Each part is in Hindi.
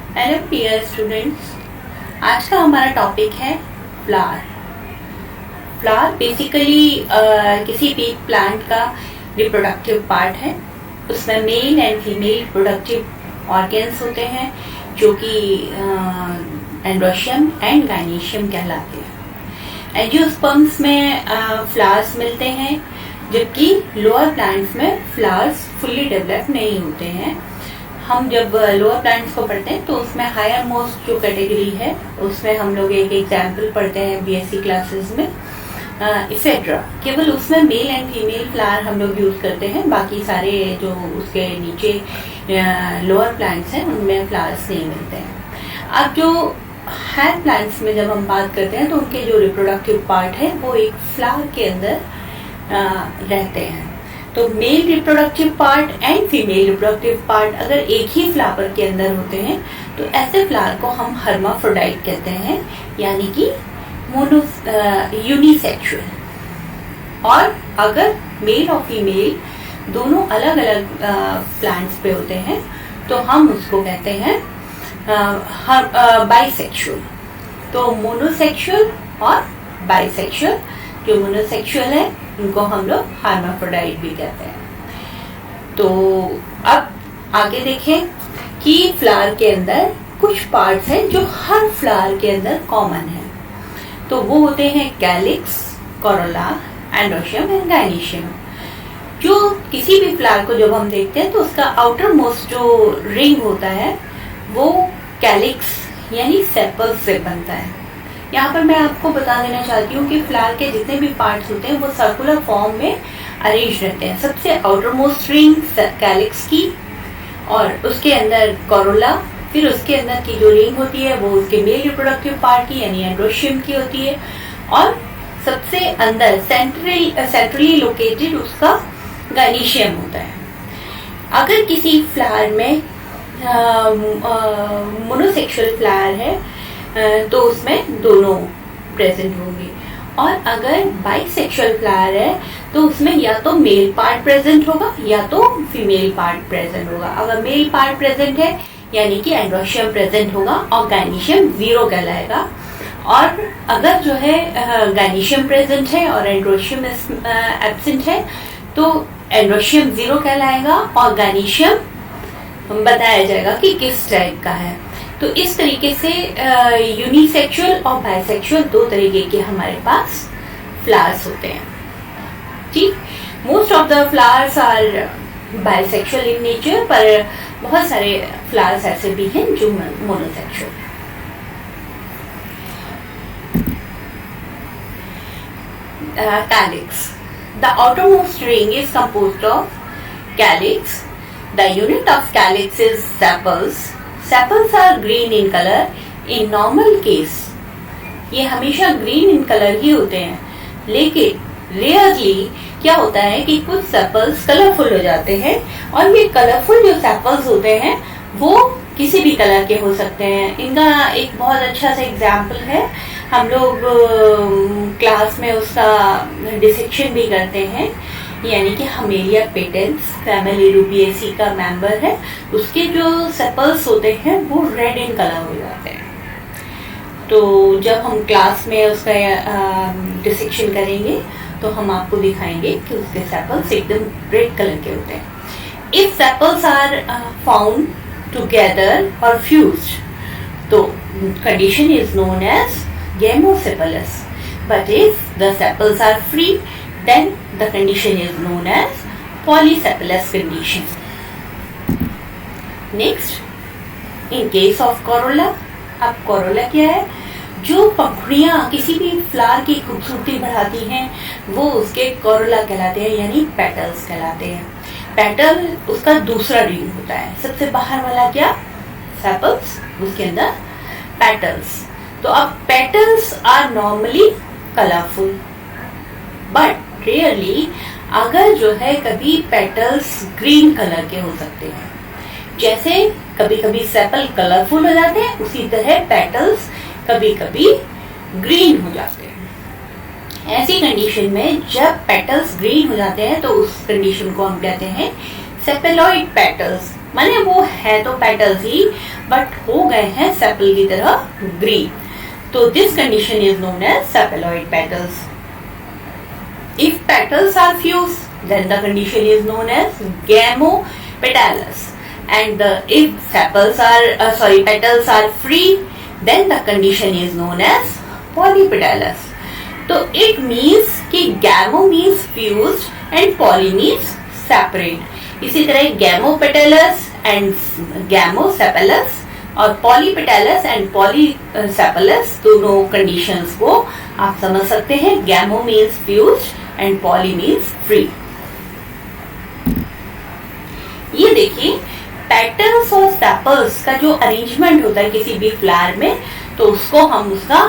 हेलो डियर स्टूडेंट्स, आज का हमारा टॉपिक है फ्लावर। फ्लावर बेसिकली किसी भी प्लांट का रिप्रोडक्टिव पार्ट है। उसमें male and female productive organs होते हैं जो कि एंड्रोशियम एंड गाइनीशियम कहलाते हैं। एंजियोस्पर्म्स में फ्लावर्स मिलते हैं, जबकि लोअर प्लांट्स में फ्लावर्स फुल्ली डेवलप नहीं होते हैं। हम जब लोअर प्लांट्स को पढ़ते हैं तो उसमें हायर मोस्ट जो कैटेगरी है उसमें हम लोग एक एग्जाम्पल पढ़ते हैं बीएससी क्लासेस में, इफेड्रा। केवल उसमें मेल एंड फीमेल फ्लावर हम लोग यूज करते हैं, बाकी सारे जो उसके नीचे लोअर प्लांट्स हैं उनमें फ्लावर्स नहीं मिलते हैं। अब जो हायर प्लांट्स में जब हम बात करते हैं तो उनके जो रिप्रोडक्टिव पार्ट है वो एक फ्लावर के अंदर रहते हैं। तो male reproductive part and female reproductive part अगर एक ही फ्लावर के अंदर होते हैं तो ऐसे फ्लावर को हम हर्माफ्रोडाइट कहते हैं, यानी कि यूनिसेक्सुअल। और अगर मेल और फीमेल दोनों अलग अलग प्लांट्स पे होते हैं तो हम उसको कहते हैं बाइसेक्सुअल। तो मोनोसेक्सुअल और बाइसेक्सुअल, जो मोनोसेक्सुअल है उनको हम लोग हर्माफ्रोडाइट भी कहते हैं। तो अब आगे देखें कि फ्लावर के अंदर कुछ पार्ट्स हैं जो हर फ्लावर के अंदर कॉमन है। तो वो होते हैं calyx, Corolla, androecium and gynoecium. जो किसी भी फ्लावर को जब हम देखते हैं तो उसका आउटर मोस्ट जो रिंग होता है वो कैलिक्स यानी सेपल्स से बनता है। यहाँ पर मैं आपको बता देना चाहती हूँ कि फ्लावर के जितने भी पार्ट्स होते हैं वो सर्कुलर फॉर्म में अरेंज रहते हैं। सबसे आउटर मोस्ट रिंग कैलिक्स की, और उसके अंदर कोरोला, फिर उसके अंदर की जो रिंग होती है वो उसके मेल रिप्रोडक्टिव पार्ट की यानी एंड्रोशियम की होती है, और सबसे अंदर सेंट्रली लोकेटेड उसका गाइनीशियम होता है। अगर किसी फ्लावर में मोनोसेक्सुअल फ्लावर है तो उसमें दोनों प्रेजेंट होंगे, और अगर बाइसेक्सुअल फ्लावर है तो उसमें या तो मेल पार्ट प्रेजेंट होगा या तो फीमेल पार्ट प्रेजेंट होगा। अगर मेल पार्ट प्रेजेंट है यानी कि एंड्रोशियम प्रेजेंट होगा और गाइनीशियम जीरो कहलाएगा, और अगर जो है गाइनीशियम प्रेजेंट है और एंड्रोशियम एब्सेंट है तो एंड्रोशियम जीरो कहलाएगा और गाइनीशियम बताया जाएगा कि किस टाइप का है। तो इस तरीके से यूनिसेक्सुअल और बाइसेक्सुअल दो तरीके के हमारे पास फ्लावर्स होते हैं। ठीक, most of the flowers are bisexual in nature, पर बहुत सारे फ्लावर्स ऐसे भी हैं जो मोनोसेक्सुअल हैं। Calyx. The outermost ring is composed of calyx. The unit of calyx is sepals. Sepals are green in color. In normal case, ये हमेशा ग्रीन इन कलर ही होते हैं, लेकिन रेयरली क्या होता है कि कुछ सेपल्स कलरफुल हो जाते हैं, और ये कलरफुल जो सेपल्स होते हैं वो किसी भी कलर के हो सकते हैं। इनका एक बहुत अच्छा सा एग्जाम्पल है, हम लोग क्लास में उसका डिसेक्शन भी करते हैं, यानी कि हमेलिया पेटेंस फैमिली रूबिएसी का मेंबर है, उसके जो सेपल्स होते हैं वो रेड इन कलर हो जाते हैं। तो जब हम क्लास में उसका डिसेक्शन करेंगे तो हम आपको दिखाएंगे कि उसके सेपल्स एकदम रेड कलर के होते हैं। If sepals are found together और फ्यूज्ड, तो condition is known as gamosepalous. But if the sepals are free, then the condition is known as polysepalous condition. Next, in case of corolla, अब corolla क्या है? जो पंखुड़ियां किसी भी फ्लावर की खूबसूरती बढ़ाती हैं वो उसके corolla कहलाते हैं, यानी पेटल्स कहलाते हैं। पेटल उसका दूसरा रिंग होता है। सबसे बाहर वाला क्या? सेपल्स, उसके अंदर पेटल्स। तो अब petals are normally colourful, but rarely अगर जो है कभी पेटल्स ग्रीन कलर के हो सकते हैं। जैसे कभी कभी सेपल कलरफुल हो जाते हैं, उसी तरह पेटल्स कभी कभी ग्रीन हो जाते हैं। ऐसी कंडीशन में जब पेटल्स ग्रीन हो जाते हैं तो उस कंडीशन को हम कहते हैं सेपेलॉइड पेटल्स, माने वो है तो पेटल्स ही बट हो गए हैं सेपल की तरह ग्रीन. तो this condition is known as sepaloid petals. If petals are fused then the condition is known as gamopetalous, and if petals are free then the condition is known as polypetalous. तो it means कि gamo means fused and poly means separate. इसी तरह gamopetalous and gamosepalous और polypetalous and polysepalous दोनों conditions को आप समझ सकते हैं. Gamo means fused and poly means free. ये देखिए पेटल्स और सेपल्स का जो अरेंजमेंट होता है किसी भी फ्लावर में, तो उसको हम उसका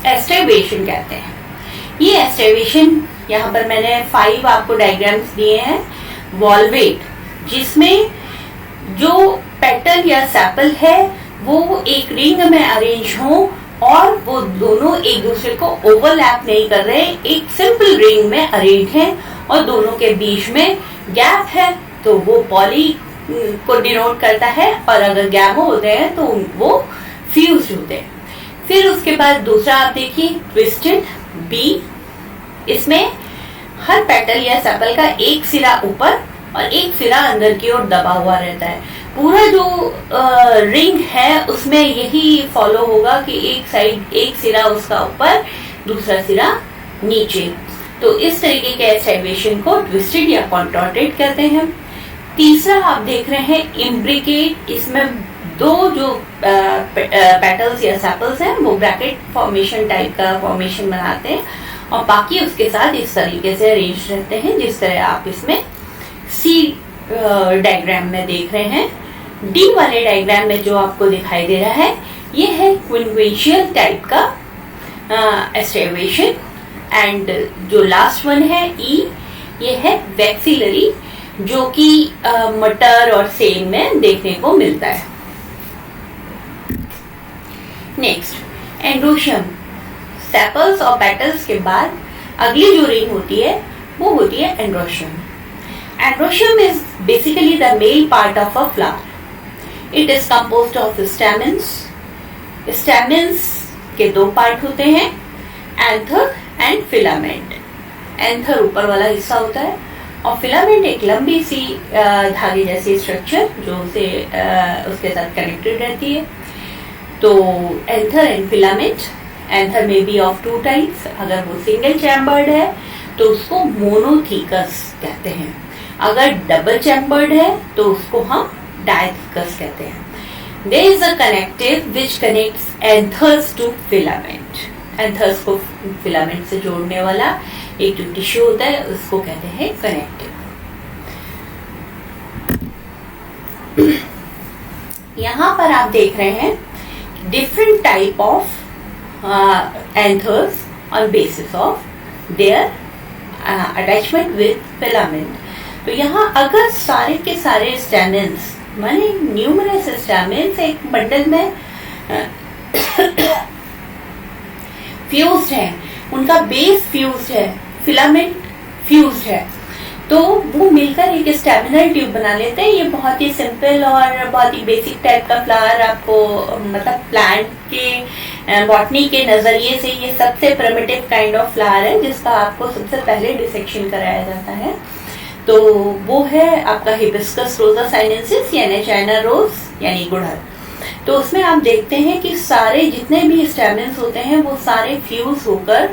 एस्टेवेशन कहते हैं. ये एस्टेवेशन यहाँ पर मैंने 5 आपको डायग्राम्स दिए हैं. वॉल्वेट, जिसमें जो पेटल या सेपल है वो एक रिंग में अरेंज हो और वो दोनों एक दूसरे को ओवरलैप नहीं कर रहे, एक सिंपल रिंग में अरेंज है और दोनों के बीच में गैप है, तो वो पॉली को डिनोट करता है. और अगर गैमो होते हैं तो वो फ्यूज होते हैं. फिर उसके बाद दूसरा आप देखिए ट्विस्टेड बी. इसमें हर पेटल या सेपल का एक सिरा ऊपर और एक सिरा अंदर की ओर दबा हुआ रहता है. पूरा जो रिंग है उसमें यही फॉलो होगा कि एक साइड एक सिरा उसका ऊपर, दूसरा सिरा नीचे. तो इस तरीके के एस्टेवेशन को ट्विस्टेड या कॉन्ट्रॉर्टेड कहते हैं. तीसरा आप देख रहे हैं इम्ब्रिकेट. इसमें दो जो पेटल्स या सेपल्स हैं वो ब्रैकेट फॉर्मेशन टाइप का फॉर्मेशन बनाते हैं और बाकी उसके साथ इस तरीके से अरेंज रहते हैं जिस तरह आप इसमें सी डायग्राम में देख रहे हैं. डी वाले डायग्राम में जो आपको दिखाई दे रहा है ये है क्विंक्वेशियल टाइप का एस्टेवेशन. एंड जो लास्ट वन है ई, ये है वैक्सिलरी, जो कि मटर और सेम में देखने को मिलता है. Next androecium. सेपल्स और पेटल्स के बाद अगली जो रिंग होती है वो होती है androecium. Androecium is basically the male part of a flower. It is composed of stamens. Stamens के 2 पार्ट होते हैं, एंथर एंड फिलामेंट. एंथर ऊपर वाला हिस्सा होता है और फिलामेंट एक लंबी सी धागे जैसी स्ट्रक्चर जो उसे उसके साथ कनेक्टेड रहती है. तो एंथर एंड फिलामेंट. एंथर में बी ऑफ 2 टाइप्स. अगर वो सिंगल चैम्बर्ड है तो उसको मोनोथीकस कहते हैं. अगर डबल चैम्बर्ड है तो उसको हम डायथीकस कहते हैं. There is a connective which connects anthers to filament. Anthers को फिलामेंट से जोड़ने वाला एक जो टिश्यू होता है उसको कहते हैं कनेक्टिव. यहाँ पर आप देख रहे हैं different type of anthers on basis of their attachment with filament. तो यहाँ अगर सारे के सारे स्टैमेंस माने न्यूमरस स्टैमेंस एक बंडल में फ्यूज्ड है, उनका बेस फ्यूज्ड है, फिलामेंट फ्यूज्ड है, तो वो मिलकर एक स्टैमिनल ट्यूब बना लेते हैं. ये बहुत ही सिंपल और बहुत ही बेसिक टाइप का फ्लावर आपको मतलब प्लांट के बॉटनी के नजरिए से ये सबसे प्रिमिटिव काइंड ऑफ फ्लावर है जिसका आपको सबसे पहले डिसेक्शन कराया जाता है. तो वो है आपका हिबिस्कस रोजा साइनेंसिस यानी चाइना रोज यानी गुड़हल. तो उसमें आप देखते हैं कि सारे जितने भी स्टैमेंस होते हैं वो सारे फ्यूज होकर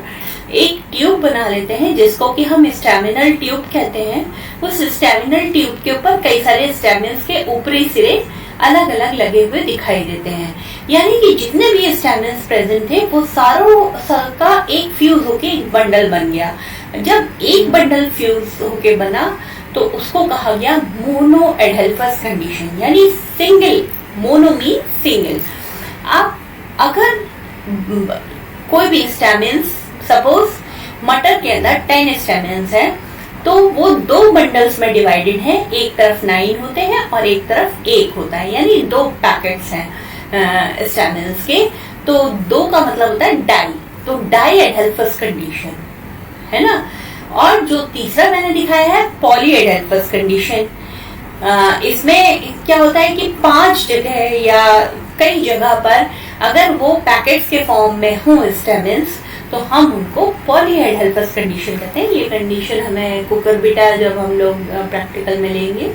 एक ट्यूब बना लेते हैं जिसको कि हम स्टैमिनल ट्यूब कहते हैं. उस स्टैमिनल ट्यूब के ऊपर कई सारे स्टैमेंस के ऊपरी सिरे अलग अलग लगे हुए दिखाई देते हैं. यानी कि जितने भी स्टैमेंस प्रेजेंट थे वो सारों का एक फ्यूज होके एक बंडल बन गया. जब एक बंडल फ्यूज होके बना तो उसको कहा गया मोनो एडल्फस कंडीशन यानी सिंगल. Mono mean single. आप अगर कोई भी स्टैमेंस सपोज मटर के अंदर 10 स्टैमेंस हैं तो वो 2 बंडल्स में डिवाइडेड है. एक तरफ 9 होते हैं और एक तरफ 1 होता है यानी 2 पैकेट्स हैं स्टैमेंस के. तो 2 का मतलब होता है डाई. तो डाई एडल्फस कंडीशन है ना. और जो तीसरा मैंने दिखाया है पॉली एडल्फस कंडीशन. इसमें क्या होता है कि 5 जगह या कई जगह पर अगर वो पैकेट्स के फॉर्म में हो स्टेमेंस, तो हम उनको पॉलीहेडल्पस कंडीशन कहते हैं। ये कंडीशन हमें कुकुरबिटा जब हम लोग प्रैक्टिकल में लेंगे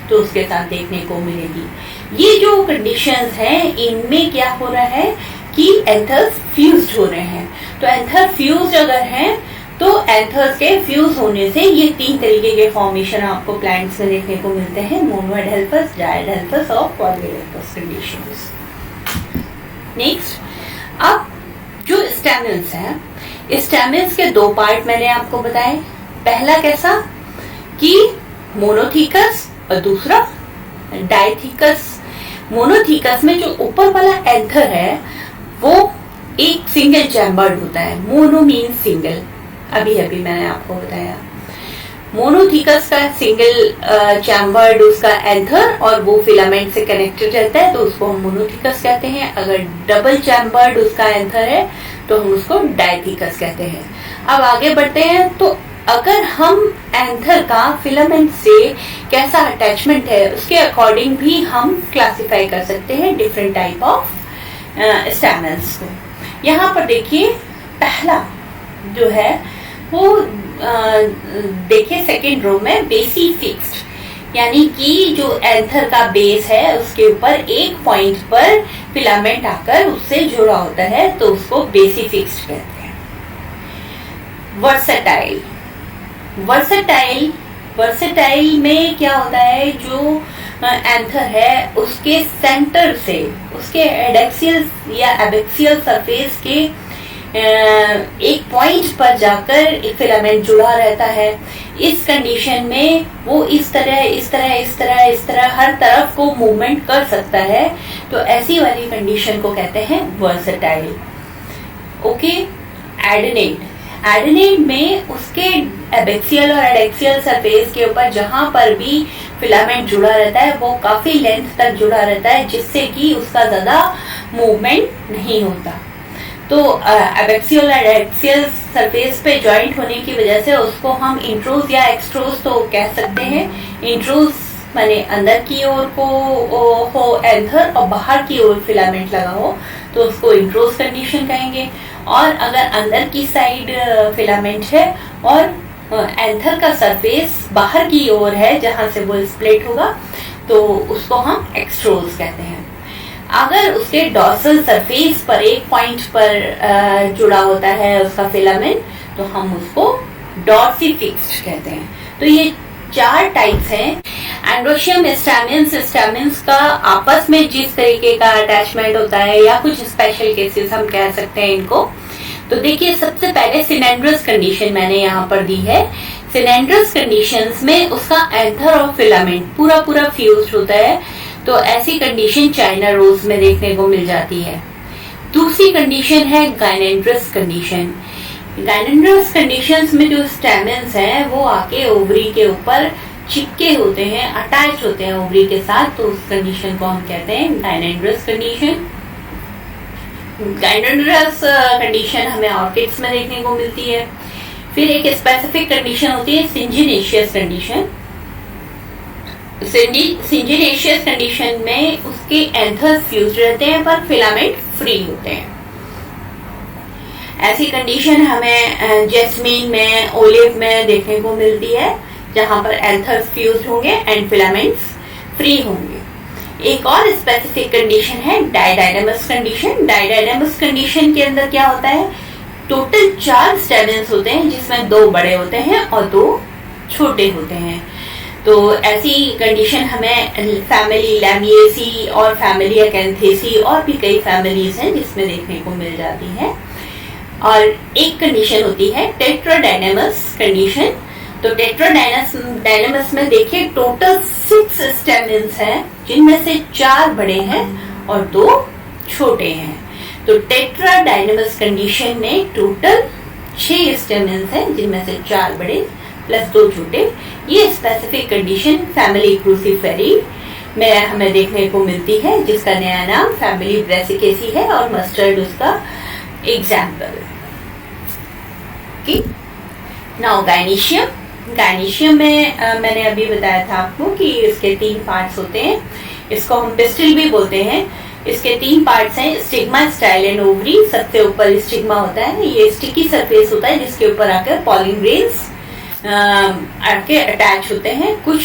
तो उसके साथ देखने को मिलेगी। ये जो कंडीशंस हैं, इनमें क्या हो रहा है कि एंथर्स फ्यूज्ड हो रहे हैं। तो एंथर फ्यूज्ड अगर हैं तो एंथर्स के फ्यूज होने से ये 3 तरीके के फॉर्मेशन आपको प्लांट्स में देखने को मिलते हैं, मोनोहेडल्पस, डायहेडल्पस और पॉलीहेडल्पस कंडीशंस। नेक्स्ट, अब जो स्टेमेंस हैं, स्टेमेंस के 2 पार्ट मैंने आपको बताए। पहला कैसा कि मोनोथीकस और दूसरा डायथीकस। मोनोथीकस में जो ऊपर वाला एंथर है वो एक सिंगल चैम्बर्ड होता है। मोनो मीन सिंगल, अभी अभी मैंने आपको बताया। मोनोथीकस का सिंगल चैम्बर्ड उसका एंथर और वो फिलामेंट से कनेक्टेड रहता है, तो उसको हम मोनोथीकस कहते हैं। अगर डबल चैम्बर्ड उसका एंथर है तो हम उसको डायथीकस कहते हैं। अब आगे बढ़ते हैं, तो अगर हम एंथर का फिलामेंट से कैसा अटैचमेंट है उसके अकॉर्डिंग भी हम क्लासिफाई कर सकते हैं डिफरेंट टाइप ऑफ स्टेमेंस को। यहाँ पर देखिए, पहला जो है वो देखिए सेकेंड रो में बेसी फिक्स्ड, यानी कि जो एंथर का बेस है उसके ऊपर एक पॉइंट पर फिलामेंट आकर उससे जुड़ा होता है, तो उसको बेसी फिक्स्ड कहते हैं। वर्सेटाइल, वर्सेटाइल में क्या होता है, जो एंथर है उसके सेंटर से उसके एडेक्सियल या एबेक्सियल सरफेस के एक पॉइंट पर जाकर एक फिलामेंट जुड़ा रहता है। इस कंडीशन में वो इस तरह हर तरफ को मूवमेंट कर सकता है, तो ऐसी वाली कंडीशन को कहते हैं वर्सेटाइल। ओके, एडेनेट में उसके एबेक्सियल और एडेक्सियल सरफेस के ऊपर जहां पर भी फिलामेंट जुड़ा रहता है वो काफी लेंथ तक जुड़ा रहता है, जिससे कि उसका ज्यादा मूवमेंट नहीं होता। तो एबेक्सियल और एडेक्सियल सरफेस पे जॉइंट होने की वजह से उसको हम इंट्रोज या एक्सट्रोज तो कह सकते हैं। इंट्रोज माने अंदर की ओर को हो एंथर और बाहर की ओर फिलामेंट लगा हो, तो उसको इंट्रोज कंडीशन कहेंगे। और अगर अंदर की साइड फिलामेंट है और एंथर का सरफेस बाहर की ओर है जहां से वो स्प्लिट होगा, तो उसको हम एक्सट्रोज कहते हैं। अगर उसके डॉर्सल सरफेस पर एक पॉइंट पर जुड़ा होता है उसका फिलामेंट, तो हम उसको डॉर्सिफिक्स्ड कहते हैं। तो ये 4 टाइप्स हैं। एंड्रोशियम स्टैमेंस का आपस में जिस तरीके का अटैचमेंट होता है या कुछ स्पेशल केसेस हम कह सकते हैं इनको। तो देखिए, सबसे पहले सिनेंड्रस कंडीशन मैंने यहाँ पर दी है। सिनेंड्रस कंडीशंस में उसका एंथर और फिलामेंट पूरा फ्यूज्ड होता है, तो ऐसी कंडीशन चाइना रोज में देखने को मिल जाती है। दूसरी कंडीशन है गाइनेंड्रस कंडीशन। गाइनेंड्रस कंडीशंस में जो स्टेमेंस हैं वो आके ओवरी के ऊपर चिपके होते हैं, अटैच होते हैं ओवरी के साथ, तो उस कंडीशन को हम कहते हैं गाइनेंड्रस कंडीशन। गाइनेंड्रस कंडीशन हमें ऑर्किड्स में देखने को मिलती है। फिर एक स्पेसिफिक कंडीशन होती है सिंजिनेशियस कंडीशन। सिंजिनेशियस कंडीशन में उसके एंथर्स फ्यूज रहते हैं पर फिलामेंट फ्री होते हैं। ऐसी कंडीशन हमें जैस्मीन में, ओलिव में देखने को मिलती है, जहां पर एंथर्स फ्यूज होंगे एंड फिलामेंट्स फ्री होंगे। एक और स्पेसिफिक कंडीशन है डायडाइनमस कंडीशन। डायडाइनमस कंडीशन के अंदर क्या होता है, टोटल 4 स्टेमेंस होते हैं, जिसमें 2 बड़े होते हैं और 2 छोटे होते हैं। तो ऐसी कंडीशन हमें फैमिली लैमिएसी और फैमिली अकेंथेसी और भी कई फैमिलीज हैं जिसमें देखने को मिल जाती है। और एक कंडीशन होती है टेट्राडाइनमस कंडीशन। तो टेट्राडाइनमस में देखिए टोटल 6 स्टेमेंस हैं, जिनमें से 4 बड़े हैं और 2 छोटे हैं। तो टेट्राडाइनमस कंडीशन में टोटल 6 स्टेमेंस हैं, जिनमें से 4 बड़े प्लस 2 छोटे। ये स्पेसिफिक कंडीशन फैमिली क्रूसीफेरी में हमें देखने को मिलती है, जिसका नया नाम फैमिली ब्रेसिकेसी है और मस्टर्ड उसका एग्जाम्पल। Now gynoecium. गायनीशियम में मैंने अभी बताया था आपको कि इसके 3 पार्ट्स होते हैं। इसको हम पिस्टिल भी बोलते हैं। इसके 3 पार्ट्स हैं, स्टिग्मा, स्टाइल एंड ओवरी। सबसे ऊपर स्टिग्मा होता है, ये स्टिकी सरफेस होता है जिसके ऊपर आकर पॉलिन ग्रेन्स आके अटैच होते हैं। कुछ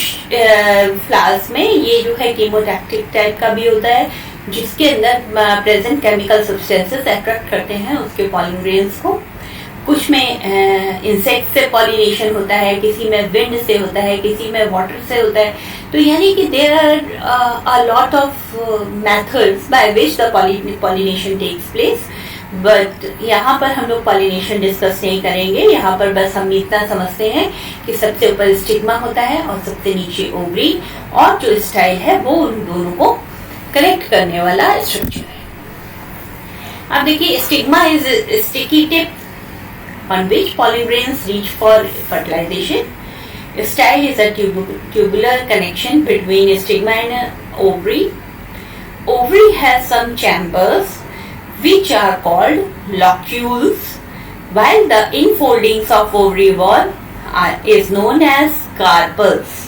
फ्लावर्स में ये जो है कीमोटैक्टिक टाइप का भी होता है, जिसके अंदर प्रेजेंट केमिकल सब्सटेंसेस अट्रैक्ट करते हैं उसके पॉलिन ग्रेन्स को। कुछ में इंसेक्ट से पॉलिनेशन होता है, किसी में विंड से होता है, किसी में वाटर से होता है। तो यानी कि there are a lot of methods by which the pollination takes place. But यहाँ पर हम लोग पॉलिनेशन डिस्कस नहीं करेंगे। यहाँ पर बस हम इतना समझते हैं कि सबसे ऊपर स्टिग्मा होता है और सबसे नीचे ओवरी, और जो स्टाइल है वो उन दोनों को कनेक्ट करने वाला स्ट्रक्चर है। अब देखिए, stigma is sticky tip on which pollen grains reach for fertilization. Style is a tubular connection between stigma and ovary. Ovary has some chambers which are called locules, while the infoldings of ovary wall is known as carpels.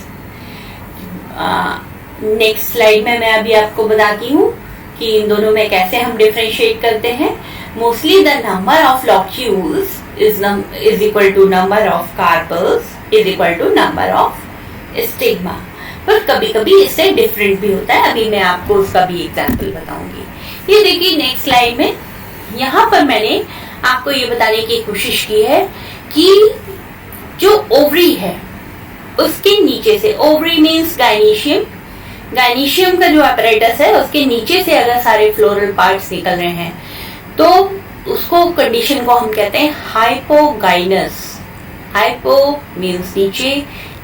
Next slide में मैं अभी आपको बताती हूँ कि इन दोनों में कैसे हम डिफरेंशिएट करते हैं। Mostly the number of locules is equal to number of carpels is equal to number of stigma, पर कभी कभी इससे डिफरेंट भी होता है। अभी मैं आपको उसका भी एग्जांपल बताऊंगी। ये देखिए नेक्स्ट स्लाइड में, यहाँ पर मैंने आपको ये बताने की कोशिश की है कि जो ओवरी है उसके नीचे से, ओवरी मीन्स गायनीशियम, गायनीशियम का जो अपैरेटस है उसके नीचे से अगर सारे फ्लोरल पार्ट्स निकल रहे हैं तो उसको कंडीशन को हम कहते हैं हाइपोगाइनस। हाइपो मीन्स नीचे,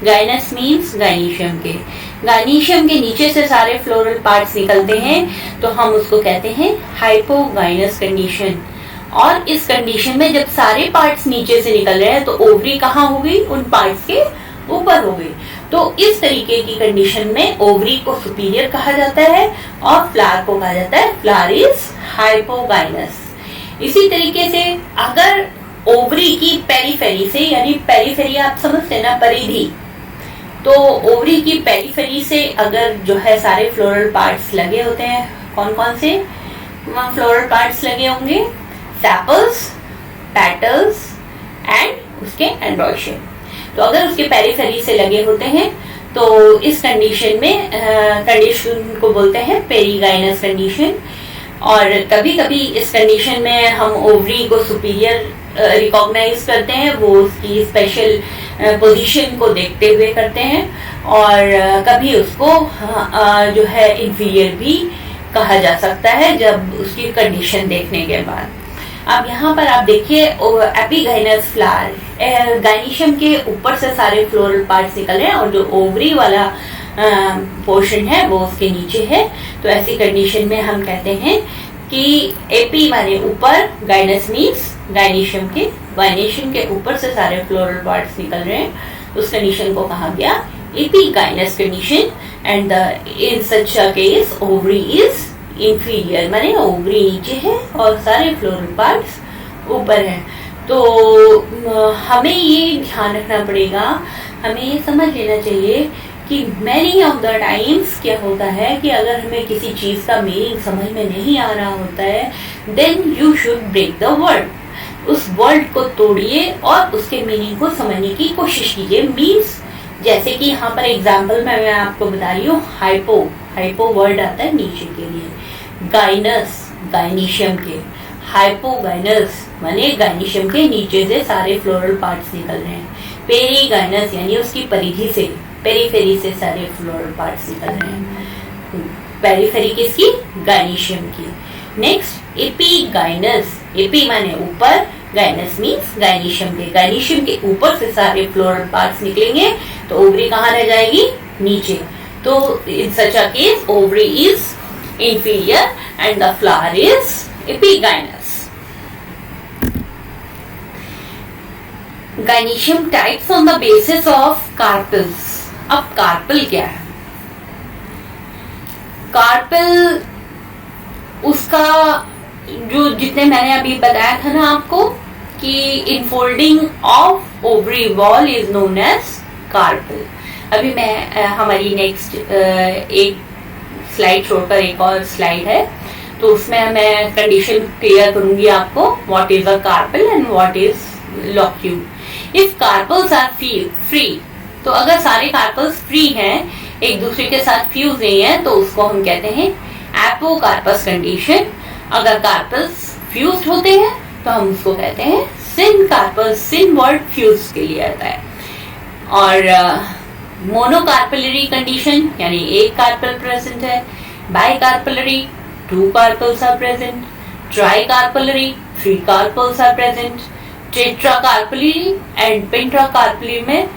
गाइनस मीन्स गायनीशियम के नीचे से सारे फ्लोरल पार्ट्स निकलते हैं तो हम उसको कहते हैं हाइपोगाइनस कंडीशन। और इस कंडीशन में जब सारे पार्ट्स नीचे से निकल रहे हैं तो ओवरी कहाँ होगी? उन पार्ट्स के ऊपर होगी। तो इस तरीके की कंडीशन में ओवरी को सुपीरियर कहा जाता है और फ्लावर को कहा जाता है फ्लावर इज हाइपोगाइनस। इसी तरीके से अगर ओवरी की पेरीफेरी से, यानी पेरीफेरी आप समझते ना, परिधि, तो ओवरी की पेरीफेरी से अगर जो है सारे फ्लोरल पार्ट्स लगे होते हैं, कौन कौन से फ्लोरल पार्ट्स लगे होंगे? सेपल्स, पेटल्स एंड उसके एंड्रॉयशियम। तो अगर उसके पेरीफेरी से लगे होते हैं तो इस कंडीशन में कंडीशन को बोलते हैं पेरीगाइनस कंडीशन। और कभी कभी इस कंडीशन में हम ओवरी को सुपीरियर रिकॉग्नाइज करते हैं, वो उसकी स्पेशल पोजीशन को देखते हुए करते हैं, और कभी उसको जो है इंफीरियर भी कहा जा सकता है जब उसकी कंडीशन देखने के बाद। अब यहाँ पर आप देखिए एपिगाइनस फ्लावर, गायनीशियम के ऊपर से सारे फ्लोरल पार्ट्स निकल रहे हैं और जो ओवरी वाला पोर्शन है वो उसके नीचे है। तो ऐसी कंडीशन में हम कहते हैं कि एपी माने ऊपर, गाइनस मीन्स गायनीशियम के ऊपर से सारे फ्लोरल पार्ट्स निकल रहे हैं, उस कंडीशन को कहा गया epigynous condition. And in such a case ovary is inferior, माने ओवरी नीचे है और सारे फ्लोरल पार्ट्स ऊपर है। तो हमें ये ध्यान रखना पड़ेगा, हमें ये समझ लेना चाहिए कि मैनी ऑफ द टाइम्स क्या होता है कि अगर हमें किसी चीज का मीनिंग समझ में नहीं आ रहा होता है, then you should break the word. उस वर्ड को तोड़िए और उसके मीनिंग को समझने की कोशिश कीजिए। मीन्स जैसे कि यहाँ पर एग्जाम्पल में मैं आपको बता रही हूँ, हाइपो वर्ड आता है नीचे के लिए, गाइनस गायनीशियम के, हाइपोगाइनस माने गायनीशियम के नीचे से सारे फ्लोरल पार्ट्स निकल रहे हैं, पेरीगाइनस यानी उसकी परिधि से, पेरीफेरी से सारे फ्लोरल पार्ट्स निकल रहे हैं। पेरीफेरी किसकी? गायनीशियम की। नेक्स्ट एपिगाइनस, एपी माने ऊपर, गाइनस मीन्स गायनीशियम के ऊपर से सारे फ्लोरल पार्ट्स निकलेंगे तो ओवरी कहाँ रह जाएगी? नीचे। तो in such a case ovary is inferior and the flower is epigynous. Gynoecium types on the basis of carpels. अब कार्पल क्या है? कार्पल उसका जो जितने मैंने अभी बताया था ना आपको कि infolding of ovary wall is known as carpel. अभी मैं हमारी नेक्स्ट एक स्लाइड छोड़कर एक और स्लाइड है, तो उसमें मैं कंडीशन क्लियर करूंगी आपको, what is a carpel and what is locule. If carpels are free, तो अगर सारे कार्पल्स फ्री हैं, एक दूसरे के साथ फ्यूज नहीं है, तो उसको हम कहते हैं एपोकार्पस कंडीशन। अगर कार्पल्स फ्यूज होते हैं तो हम उसको कहते हैं syncarpous. Syn word fuse के लिए आता है। और मोनोकार्पलरी कंडीशन यानी एक कार्पल प्रेजेंट है, bicarpellary 2 carpels are present, tricarpellary 3 carpels are present, tetracarpellary and pentacarpellary में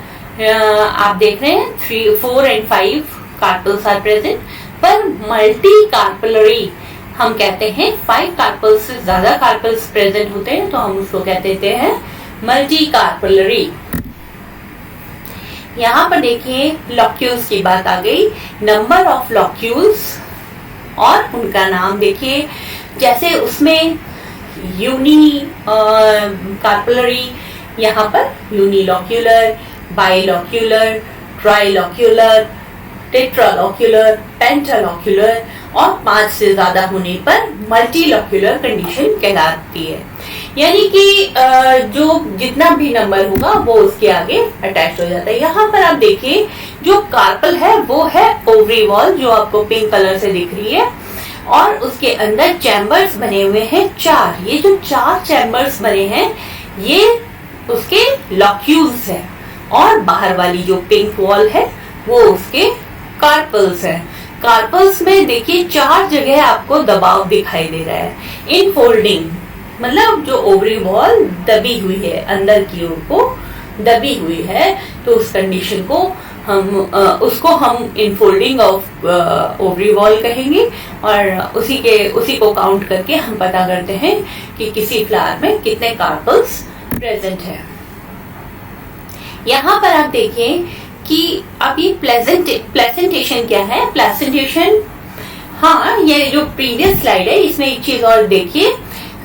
आप देख रहे हैं 3, 4 एंड 5 कार्पल्स आर प्रेजेंट। पर मल्टी कार्पलरी हम कहते हैं 5 कार्पल्स से ज्यादा कार्पल्स प्रेजेंट होते हैं, तो हम उसको कह देते हैं मल्टी कार्पलरी। यहाँ पर देखिए लॉक्यूल्स की बात आ गई। नंबर ऑफ लॉक्यूल्स और उनका नाम देखिए, जैसे उसमें यूनी कार्पलरी, यहाँ पर यूनिलॉक्यूलर, बाइलॉक्यूलर, ट्राइलॉक्यूलर, टेट्रालॉक्यूलर, पेंटालॉक्यूलर और 5 से ज्यादा होने पर मल्टीलॉक्यूलर कंडीशन कहलाती है। यानी कि जो जितना भी नंबर होगा वो उसके आगे अटैच हो जाता है। यहाँ पर आप देखिए जो कार्पल है वो है ओवरी वॉल, जो आपको पिंक कलर से दिख रही है, और उसके अंदर चैम्बर्स बने हुए हैं 4। ये जो 4 चैम्बर्स बने हैं ये उसके लॉक्यूल्स है, और बाहर वाली जो पिंक वॉल है वो उसके कार्पल्स है। कार्पल्स में देखिए 4 जगह आपको दबाव दिखाई दे रहा है। इनफोल्डिंग मतलब जो ओवरी वॉल दबी हुई है, अंदर की ओर को दबी हुई है, तो उस कंडीशन को उसको हम इनफोल्डिंग ऑफ ओवरी वॉल कहेंगे। और उसी को काउंट करके हम पता करते हैं कि किसी फ्लावर में कितने कार्पल्स प्रेजेंट है। यहाँ पर आप देखिए कि अब ये प्लेसेंटेशन क्या है। प्लेसेंटेशन, हाँ, ये जो प्रीवियस स्लाइड है इसमें एक चीज और देखिए।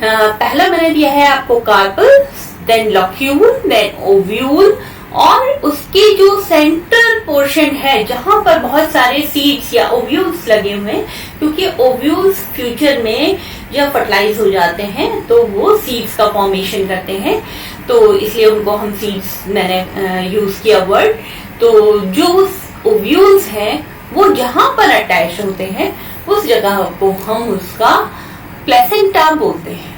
पहला मैंने दिया है आपको carpel, then locule, then ovule, और उसके जो सेंटर पोर्शन है जहां पर बहुत सारे सीड्स या ओव्यूल्स लगे हुए हैं, क्योंकि ओव्यूल्स फ्यूचर में जब फर्टिलाइज हो जाते हैं तो वो सीड्स का फॉर्मेशन करते हैं, तो इसलिए उनको हम सीड्स मैंने यूज किया वर्ड। तो जो ओव्यूल्स हैं वो जहां पर अटैच होते हैं उस जगह को हम उसका प्लेसेंटा बोलते हैं।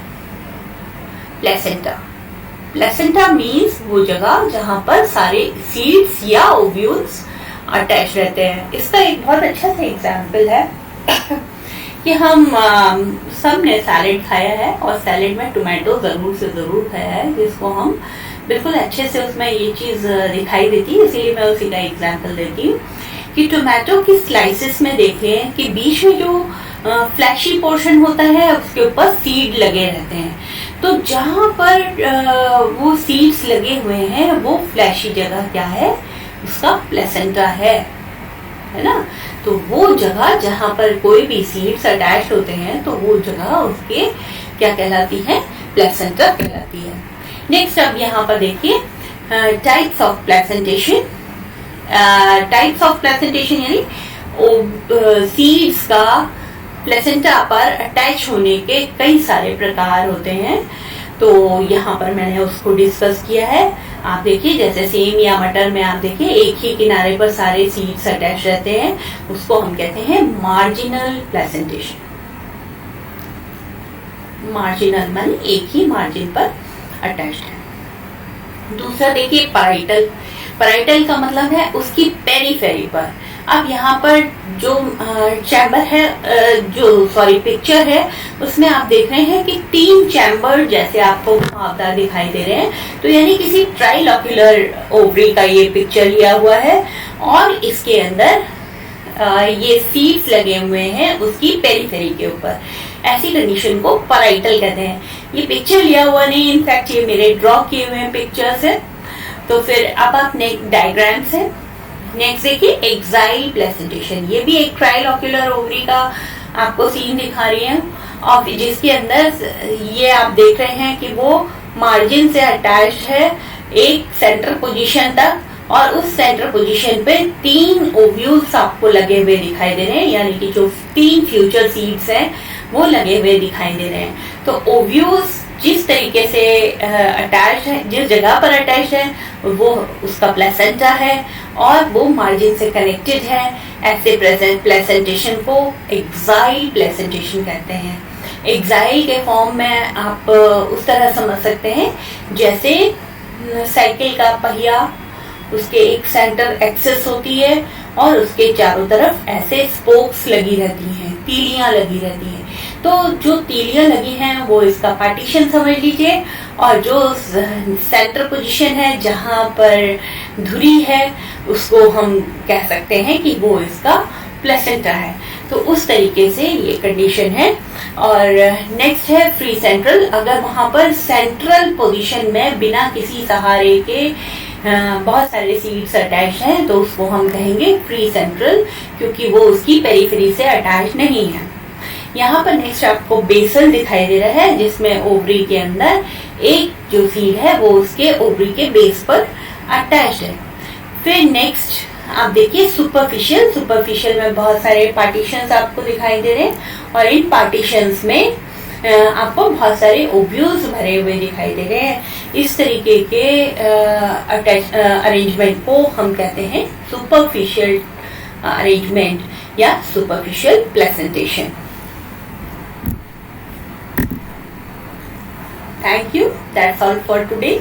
प्लेसेंटा मीन्स वो जगह जहां पर सारे सीड्स या ओव्यूल्स अटैच रहते हैं। इसका एक बहुत अच्छा सा एग्जाम्पल है कि हम सब ने सैलेड खाया है, और सैलेड में टोमेटो जरूर से जरूर खाया है, जिसको हम बिल्कुल अच्छे से उसमें ये चीज दिखाई देती है, इसीलिए मैं उसी का एग्जाम्पल देती हूँ कि टोमेटो की स्लाइसेस में देखें कि बीच में जो फ्लैशी पोर्शन होता है उसके ऊपर सीड लगे रहते हैं, तो जहां पर वो सीड्स लगे हुए हैं वो फ्लैशी जगह क्या है, उसका प्लेसेंटा है ना। तो वो जगह जहां पर कोई भी सीड्स अटैच होते हैं तो वो जगह उसके क्या कहलाती है, प्लेसेंटा कहलाती है। नेक्स्ट अब यहाँ पर देखिए types of placentation. Types of placentation यानी सीड्स का प्लेसेंटा पर अटैच होने के कई सारे प्रकार होते हैं, तो यहाँ पर मैंने उसको डिस्कस किया है। आप देखिए जैसे सेम या मटर में आप देखिए एक ही किनारे पर सारे सीड्स अटैच रहते हैं, उसको हम कहते हैं मार्जिनल प्लेसेंटेशन। मार्जिनल माने एक ही मार्जिन पर अटैच्ड है। दूसरा देखिए पैराइटल। पैराइटल का मतलब है उसकी पेरीफेरी पर। अब यहाँ पर जो चैम्बर है, पिक्चर है, उसमें आप देख रहे हैं कि 3 चैम्बर जैसे आपको घुमावदार दिखाई दे रहे हैं, तो यानी किसी ट्राइलॉक्यूलर ओवरी का ये पिक्चर लिया हुआ है, और इसके अंदर ये सीड्स लगे हुए हैं उसकी पेरीफेरी के ऊपर। ऐसी कंडीशन को पैराइटल कहते हैं। ये पिक्चर लिया हुआ नहीं, इनफैक्ट ये मेरे ड्रॉ किए हुए पिक्चर्स है। तो फिर अब आप डायग्राम से नेक्स्ट देखिए एक्साइल प्लेसेंटेशन। ये भी एक ट्राइलॉक्यूलर ओवरी का आपको सीन दिखा रही है, और जिसके अंदर ये आप देख रहे हैं कि वो मार्जिन से अटैच्ड है एक सेंटर पोजीशन तक, और उस सेंटर पोजीशन पे 3 ओव्यूल्स आपको लगे हुए दिखाई दे रहे हैं, यानी कि जो 3 फ्यूचर सीड्स हैं वो लगे हुए दिखाई दे रहे हैं। तो ओव्यूल्स जिस तरीके से अटैच है, जिस जगह पर अटैच है वो उसका प्लेसेंटा है और वो मार्जिन से कनेक्टेड है। ऐसे प्लेसेंटेशन को एक्साइल प्लेसेंटेशन कहते हैं। एक्साइल के फॉर्म में आप उस तरह समझ सकते हैं जैसे साइकिल का पहिया, उसके एक सेंटर एक्सेस होती है और उसके चारों तरफ ऐसे स्पोक्स लगी रहती हैं, तीलियां लगी रहती हैं। तो जो तीलियां लगी हैं वो इसका पार्टीशन समझ लीजिए, और जो सेंटर पोजीशन है जहां पर धुरी है उसको हम कह सकते हैं कि वो इसका प्लेसेंटा है। तो उस तरीके से ये कंडीशन है। और नेक्स्ट है फ्री सेंट्रल। अगर वहां पर सेंट्रल पोजीशन में बिना किसी सहारे के बहुत सारे सीड्स अटैच हैं तो उसको हम कहेंगे फ्री सेंट्रल, क्योंकि वो उसकी पेरिफेरी से अटैच नहीं है। यहाँ पर नेक्स्ट आपको बेसल दिखाई दे रहा है जिसमें ओवरी के अंदर एक जो सीड है वो उसके ओवरी के बेस पर अटैच है। फिर नेक्स्ट आप देखिए सुपरफिशियल। सुपरफिशियल में बहुत सारे पार्टीशंस आपको दिखाई दे रहे हैं और इन पार्टीशंस में आपको बहुत सारे ओव्यूल्स भरे हुए दिखाई दे रहे हैं। इस तरीके के अरेंजमेंट को हम कहते हैं सुपरफिशियल अरेंजमेंट या superficial placentation. Thank you. That's all for today.